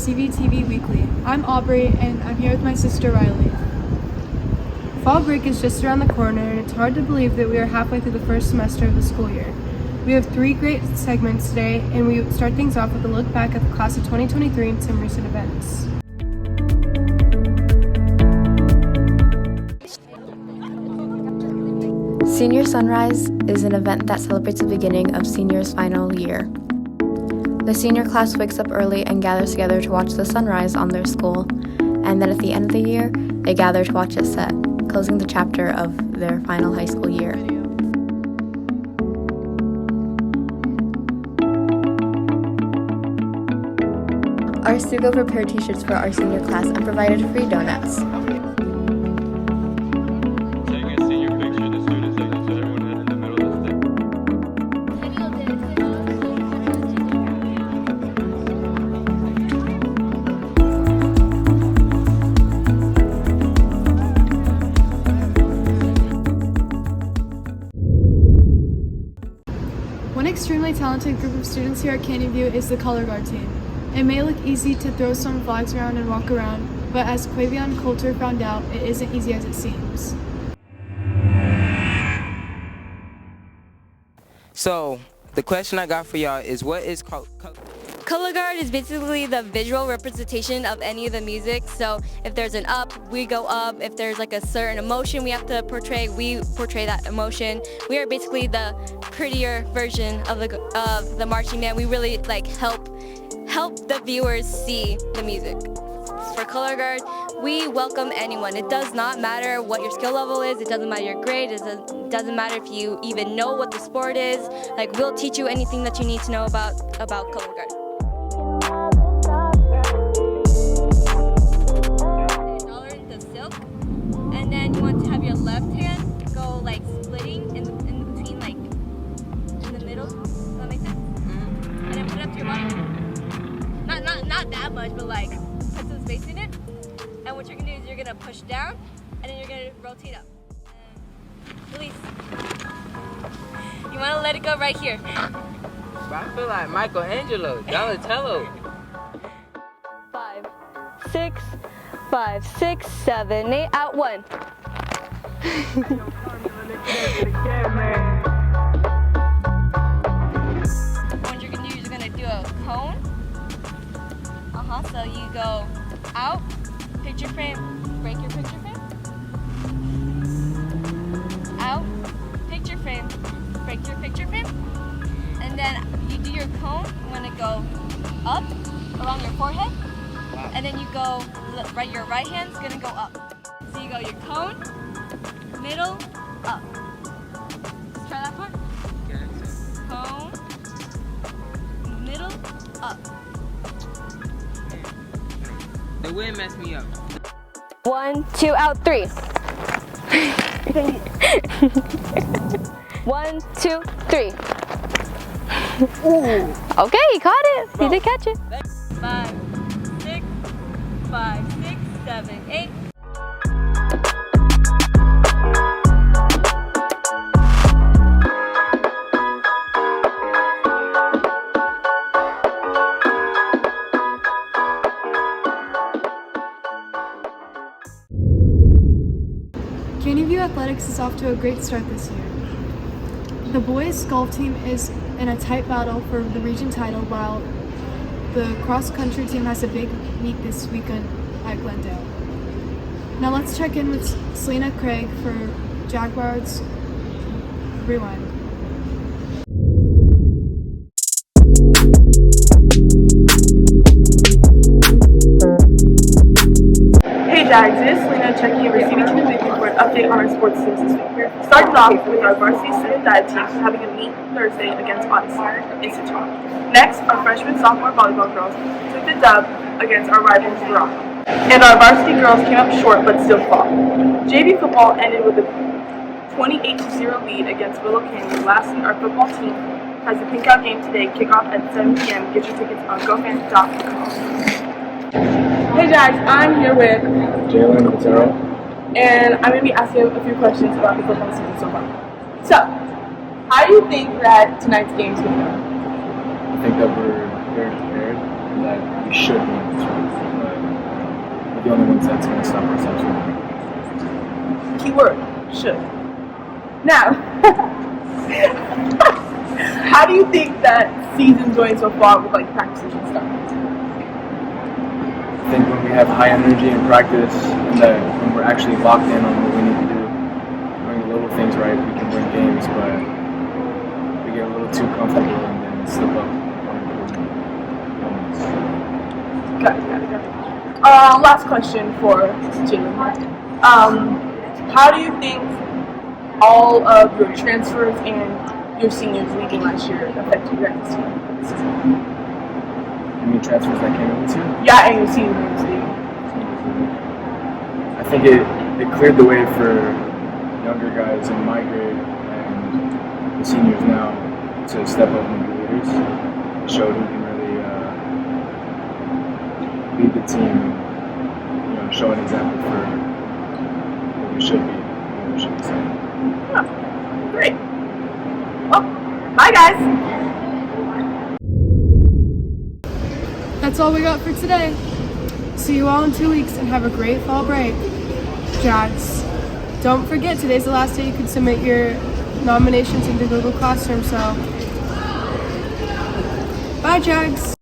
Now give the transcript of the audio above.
CVTV Weekly. I'm Aubrey, and I'm here with my sister Riley. Fall break is just around the corner, and it's hard to believe that we are halfway through the first semester of the school year. We have 3 great segments today, and we start things off with a look back at the class of 2023 and some recent events. Senior Sunrise is an event that celebrates the beginning of seniors' final year. The senior class wakes up early and gathers together to watch the sunrise on their school, and then at the end of the year, they gather to watch it set, closing the chapter of their final high school year. Our Sugo prepared t-shirts for our senior class and provided free donuts. One extremely talented group of students here at Quevion is the color guard team. It may look easy to throw some flags around and walk around, but as Quevion Coulter found out, it isn't easy as it seems. So, the question I got for y'all is, what is color Guard is basically the visual representation of any of the music. So if there's an up, we go up. If there's like a certain emotion we have to portray, we portray that emotion. We are basically the prettier version of the marching band. We really like help the viewers see the music. For Color Guard, we welcome anyone. It does not matter what your skill level is. It doesn't matter your grade. It doesn't matter if you even know what the sport is. Like, we'll teach you anything that you need to know about Color Guard. And then you want to have your left hand go like splitting in between, like in the middle. Does that make sense? Mm-hmm. And then put it up to your body. Not that much, but like put some space in it. And what you're gonna do is you're gonna push down, and then you're gonna rotate up. And release. You wanna let it go right here. I feel like Michelangelo, Donatello. 5, 6, 5, 6, 7, 8, out 1. What you're gonna do is you're gonna do a cone. So you go out, picture frame, break your picture frame. Out, picture frame, break your picture frame. And then you do your cone. You want to go up along your forehead. And then you go, your right hand's gonna go up. So you go your cone, middle, up. Let's try that part. Cone, middle, up. The wind messed me up. 1, 2, out 3. 1, 2, 3. Ooh. Okay, he caught it. He did catch it. 5, 6, 5, 6, 7, 8. Quevion Athletics is off to a great start this year. The boys' golf team is in a tight battle for the region title, while the cross-country team has a big meet this weekend at Glendale. Now let's check in with Selena Craig for Jaguars Rewind. Hey Jags, it is Selena checking in for CVTV Weekly for an update on our sports teams this week. Started off with our varsity student dive team having a meet Thursday against Odyssey Institute. Next, our freshman sophomore volleyball girls took the dub against our rivals Morocco. And our varsity girls came up short but still fought. JV football ended with a 28-0 lead against Willow Canyon. Lastly, our football team has a pink out game today, kickoff at 7 p.m. Get your tickets on gofans.com. Hey Jags, I'm here with Jalen Quintero. And I'm going to be asking a few questions about the football season so far. So, how do you think that tonight's game is going to go? I think that we're very prepared and that we should win this race, but we're the only ones that's going to stop ourselves from winning. Keyword, should. Now, how do you think that season's going so far with like practices and stuff? I think when we have high energy in practice and that when we're actually locked in on what we need to do, doing the little things right, we can win games, but we get a little too comfortable and then slip up on important moments. Got it. Last question for Jalen. How do you think all of your transfers and your seniors leaving last year affect you guys this season? You mean transfers that came in this year? Yeah, and your seniors leaving. I think it cleared the way for younger guys in my grade and the seniors now to step up and be leaders. It showed who can really lead the team and show an example for what we should be and what we should be saying. Yeah, great. Well, bye guys. That's all we got for today. See you all in 2 weeks and have a great fall break. Jags, don't forget today's the last day you can submit your nominations into Google Classroom, so bye Jags.